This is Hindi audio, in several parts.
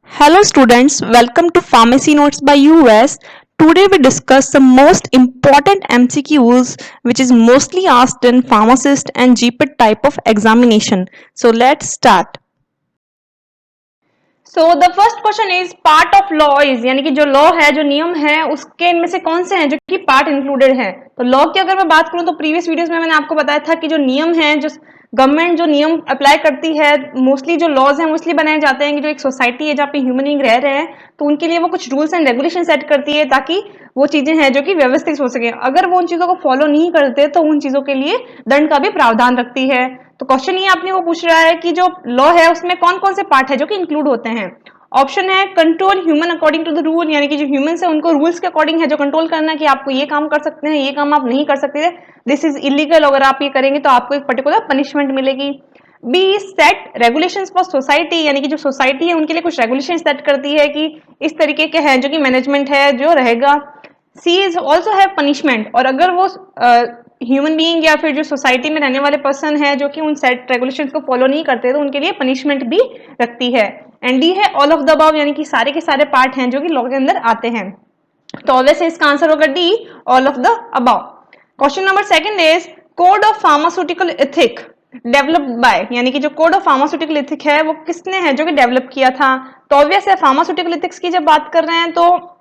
Hello students, welcome to Pharmacy Notes by US. Today we discuss the most important MCQs which is mostly asked in pharmacist and GPET type of examination. So let's start. So the first question is part of law is यानी कि जो लॉ है जो नियम है उसके इनमें से कौन से हैं जो कि पार्ट इंक्लूडेड है। तो लॉ की अगर मैं बात करूं तो प्रीवियस वीडियोस में मैंने आपको बताया था कि जो नियम है जो गवर्नमेंट जो नियम अप्लाई करती है मोस्टली जो लॉज हैं वो इसलिए बनाए जाते हैं कि जो एक सोसाइटी है जहाँ पे ह्यूमन बीइंग रह रहे हैं तो उनके लिए वो कुछ रूल्स एंड रेगुलेशन सेट करती है ताकि वो चीजें हैं जो कि व्यवस्थित हो सके। अगर वो उन चीजों को फॉलो नहीं करते तो उन चीजों के लिए दंड का भी प्रावधान रखती है। तो क्वेश्चन ये आपने वो पूछ रहा है कि जो लॉ है उसमें कौन कौन से पार्ट है जो कि इंक्लूड होते हैं। ऑप्शन है control human according to the rule यानी कि जो ह्यूमंस है उनको रूल्स के अकॉर्डिंग है जो कंट्रोल करना है कि आपको ये काम कर सकते हैं ये काम आप नहीं कर सकते, दिस इज इलीगल, अगर आप ये करेंगे तो आपको एक पर्टिकुलर पनिशमेंट मिलेगी। B set regulations for society यानी कि जो सोसाइटी है उनके लिए कुछ रेगुलेशन सेट करती है कि इस तरीके के हैं जो कि मैनेजमेंट है जो रहेगा। सी इज ऑल्सो हैव पनिशमेंट और अगर वो ह्यूमन बीइंग या फिर जो सोसाइटी में रहने वाले पर्सन है जो कि उन सेट रेगुलेशंस को फॉलो नहीं करते तो उनके लिए पनिशमेंट भी रखती है। एंड डी है ऑल ऑफ द अबव यानी कि सारे के सारे पार्ट हैं जो कि लॉ के अंदर आते हैं। तो ऑब्वियसली इसका आंसर होगा D, all of the above. Question number second is code of pharmaceutical ethic developed by यानी कि जो कोड ऑफ फार्मास्यूटिकल एथिक है वो किसने है जो कि डेवलप किया था। तो ऑब्वियस है फार्मास्यूटिकल एथिक्स की जब बात कर रहे हैं तो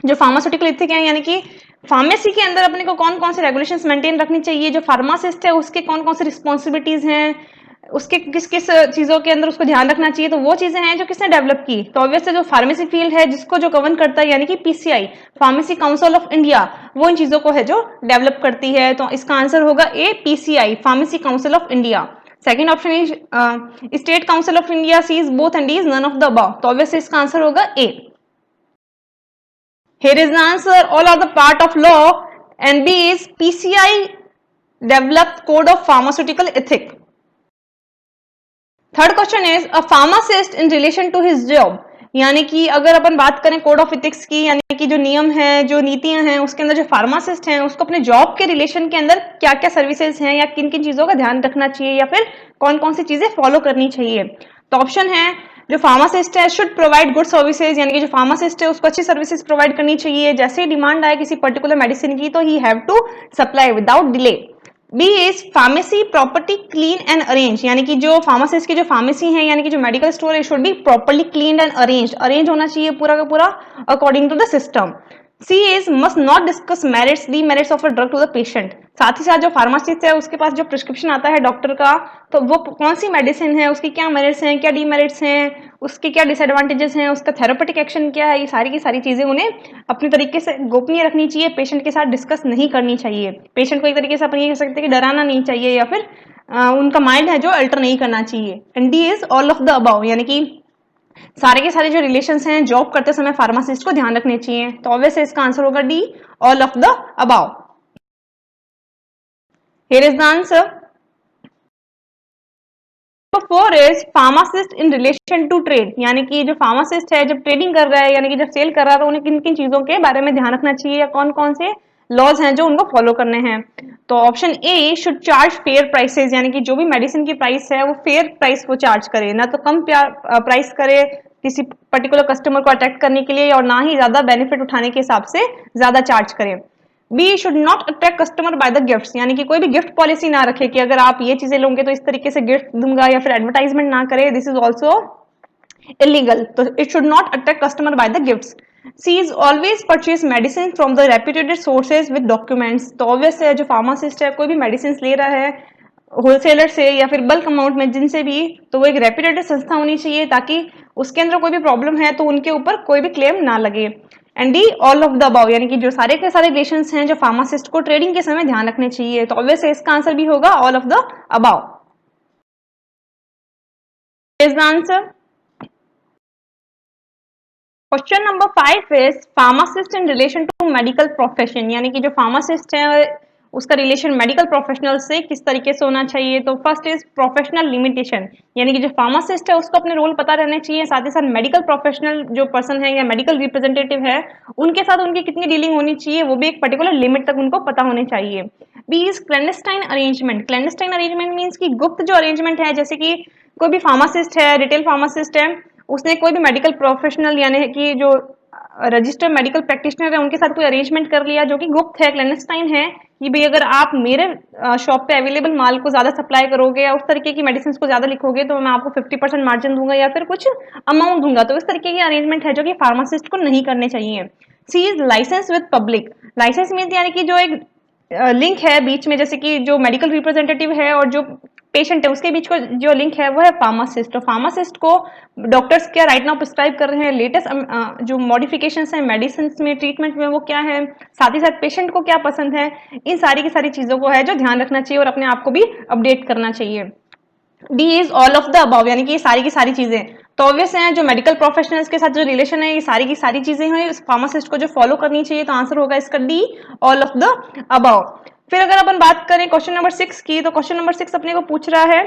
जो फार्मास्यूटिकल एथिक है यानी कि फार्मेसी के अंदर अपने को कौन कौन से रेगुलेशंस मेंटेन रखनी चाहिए, जो फार्मासिस्ट है उसके कौन कौन से रिस्पॉन्सिबिलिटीज हैं, उसके किस किस चीजों के अंदर उसको ध्यान रखना चाहिए, तो वो चीजें हैं जो किसने डेवलप की। तो ऑब्वियसली जो फार्मेसी फील्ड है जिसको जो गवर्न करता है यानी कि PCI Pharmacy Council of India वो इन चीजों को है जो डेवलप करती है। तो इसका आंसर होगा A PCI Pharmacy Council of India. Second option is state council of India, C is both and D is none of the above. तो ऑब्वियसली इसका आंसर होगा A. Here is the answer. All are the part of law and B is PCI developed code of pharmaceutical ethic. Third question is a pharmacist in relation to his job यानी कि अगर अपन बात करें कोड ऑफ इथिक्स की यानी कि जो नियम है जो नीतियां हैं उसके अंदर जो फार्मासिस्ट हैं उसको अपने जॉब के रिलेशन के अंदर क्या क्या सर्विसेज हैं या किन किन चीजों का ध्यान रखना चाहिए या फिर कौन कौन सी चीजें फॉलो करनी चाहिए। तो ऑप्शन है जो फार्मासिस्ट है शुड प्रोवाइड गुड सर्विसेज यानी कि जो फार्मासिस्ट है उसको अच्छी सर्विसेज प्रोवाइड करनी चाहिए, जैसे ही डिमांड आए किसी पर्टिकुलर मेडिसिन की तो he have to supply without delay. B is pharmacy property clean and arrange यानी कि जो फार्मासिस्ट की जो फार्मेसी है यानी कि जो मेडिकल स्टोर है should be properly clean and arrange होना चाहिए पूरा का पूरा according to the system. C is must not discuss merits demerits of a drug to the patient, साथ ही साथ जो फार्मासिस्ट है उसके पास जो प्रिस्क्रिप्शन आता है डॉक्टर का तो वो कौन सी मेडिसिन है उसकी क्या मेरिट्स हैं क्या डीमेरिट्स हैं उसके क्या डिसएडवांटेजेस हैं उसका थेरेपेटिक एक्शन क्या है, ये सारी की सारी चीजें उन्हें अपनी तरीके से गोपनीय रखनी चाहिए, पेशेंट के साथ डिस्कस नहीं करनी चाहिए। पेशेंट को एक तरीके से अपन ये कह सकते हैं कि डराना नहीं चाहिए या फिर उनका माइंड है जो अल्टर नहीं करना चाहिए। And D is all of the about यानी कि सारे के सारे जो रिलेशंस हैं जॉब करते समय फार्मासिस्ट को ध्यान रखने चाहिए। तो ऑब्वियसली इसका आंसर होगा D, all of the above. Here is the answer. Four is pharmacist in relation to trade यानी कि जो फार्मासिस्ट है जब ट्रेडिंग कर रहा है यानी कि जब सेल कर रहा है तो उन्हें किन किन चीजों के बारे में ध्यान रखना चाहिए या कौन कौन से लॉज हैं जो उनको फॉलो करने हैं। तो option A should charge fair prices यानी कि जो भी मेडिसिन की प्राइस है वो फेयर प्राइस को चार्ज करे, ना तो कम प्राइस करे किसी पर्टिकुलर कस्टमर को अट्रैक्ट करने के लिए और ना ही ज्यादा बेनिफिट उठाने के हिसाब से ज्यादा चार्ज करे। B should not attract customer by the gifts यानी कि कोई भी गिफ्ट पॉलिसी ना रखे कि अगर आप ये चीजें लोगे तो इस तरीके से गिफ्ट दूंगा या फिर एडवर्टाइजमेंट ना करे, दिस इज ऑल्सो इलीगल। तो it should not attract customer by the gifts. C is always purchase medicine from the reputed sources with documents. तो ऑब्वियस है जो फार्मासिस्ट है कोई भी मेडिसिन ले रहा है होलसेलर से या फिर बल्क अमाउंट में जिनसे भी तो वो एक रेप्यूटेड संस्था होनी चाहिए ताकि उसके अंदर कोई भी प्रॉब्लम है तो उनके ऊपर कोई भी क्लेम ना लगे। And D all of the about यानी कि जो सारे के सारे रिलेशंस हैं जो फार्मासिस्ट को ट्रेडिंग के समय ध्यान रखने चाहिए। तो ऑब्वियसली इसका आंसर भी होगा all of the above. Is the answer. Question number 5 is pharmacist in relation to medical profession यानी कि जो फार्मासिस्ट है उसका रिलेशन मेडिकल प्रोफेशनल से किस तरीके से होना चाहिए। तो फर्स्ट इज प्रोफेशनल लिमिटेशन यानी कि जो फार्मासिस्ट है उसको अपने रोल पता रहने चाहिए, साथ ही साथ मेडिकल प्रोफेशनल जो पर्सन है या मेडिकल रिप्रेजेंटेटिव है उनके साथ उनकी कितनी डीलिंग होनी चाहिए वो भी एक पर्टिकुलर लिमिट तक उनको पता होनी चाहिए। B is clandestine arrangement, clandestine arrangement means की गुप्त जो अरेंजमेंट है जैसे कि कोई भी फार्मासिस्ट है रिटेल फार्मासिस्ट है उसने कोई भी मेडिकल प्रोफेशनल यानी कि जो रजिस्टर्ड मेडिकल प्रैक्टिशनर है उनके साथ कोई अरेंजमेंट कर लिया जो कि गुप्त है, क्लैंडस्टाइन है, कि भाई अगर आप मेरे शॉप पे अवेलेबल माल को ज़्यादा सप्लाई करोगे या उस तरीके की मेडिसिन को ज़्यादा लिखोगे तो मैं आपको 50% मार्जिन दूंगा या फिर कुछ अमाउंट दूंगा। तो इस तरीके की अरेंजमेंट है जो कि फार्मासिस्ट को नहीं करने चाहिए। C is licence with public. Licence mean यानी कि जो एक लिंक है बीच में, जैसे कि जो मेडिकल रिप्रेजेंटेटिव है और जो पेशेंट है उसके बीच को जो लिंक है वो है फार्मासिस्ट। तो फार्मासिस्ट को डॉक्टर्स क्या राइट नाउ प्रिस्क्राइब कर रहे हैं, लेटेस्ट जो मॉडिफिकेशंस हैं मेडिसिन में, ट्रीटमेंट में, वो क्या है, साथ ही साथ पेशेंट को क्या पसंद है, इन सारी की सारी चीज़ों को है जो ध्यान रखना चाहिए और अपने आप को भी अपडेट करना चाहिए। D is all of the above, यानी कि ये सारी की सारी चीजें तो ऑब्वियस है जो मेडिकल प्रोफेशनल्स के साथ जो रिलेशन है ये सारी की सारी चीजें हैं इस फार्मासिस्ट को जो फॉलो करनी चाहिए। तो आंसर होगा इसका D, all of the above. फिर अगर अपन बात करें क्वेश्चन नंबर 6 की, तो क्वेश्चन नंबर 6 अपने को पूछ रहा है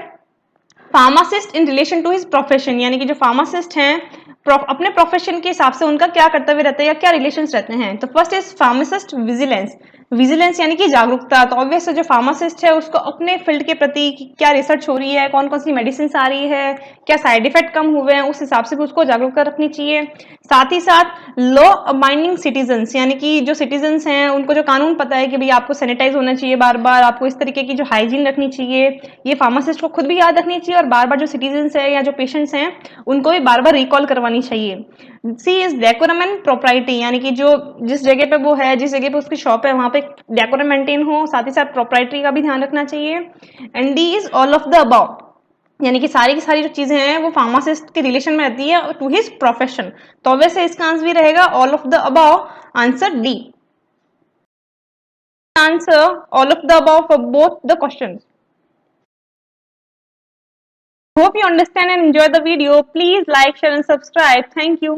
pharmacist in relation to his profession, यानी कि जो फार्मासिस्ट हैं अपने प्रोफेशन के हिसाब से उनका क्या कर्तव्य रहता है या क्या रिलेशंस रहते हैं। तो first is pharmacist vigilance. Vigilance यानी कि जागरूकता। तो ऑब्वियस जो फार्मासिस्ट है उसको अपने फील्ड के प्रति क्या रिसर्च हो रही है, कौन कौन सी मेडिसिन आ रही है, क्या साइड इफेक्ट कम हुए हैं, उस हिसाब से भी उसको जागरूकता रखनी चाहिए। साथ ही साथ लॉ अबाइडिंग सिटीजन्स, यानी कि जो सिटीजन्स हैं उनको जो कानून पता है कि भाई आपको सैनिटाइज होना चाहिए, बार बार आपको इस तरीके की जो हाइजीन रखनी चाहिए, ये फार्मासिस्ट को खुद भी याद रखनी चाहिए और बार बार जो सिटीजन्स है या जो पेशेंट्स हैं उनको भी बार बार रिकॉल करवानी चाहिए। C is decorum and propriety, यानी कि जो जिस जगह पे वो है, जिस जगह पे उसकी शॉप है वहां पे डेकोरम मेंटेन हो, साथ ही साथ प्रोप्राइटरी का भी ध्यान रखना चाहिए। And D is all of the above, यानी कि सारी की सारी जो चीजें हैं वो फार्मासिस्ट के रिलेशन में रहती है टू हिज प्रोफेशन। तो वैसे इसका आंसर भी रहेगा all of the above, answer D. Answer all of the above for both the questions. Hope you understand and enjoy the video. Please like, share and subscribe. Thank you.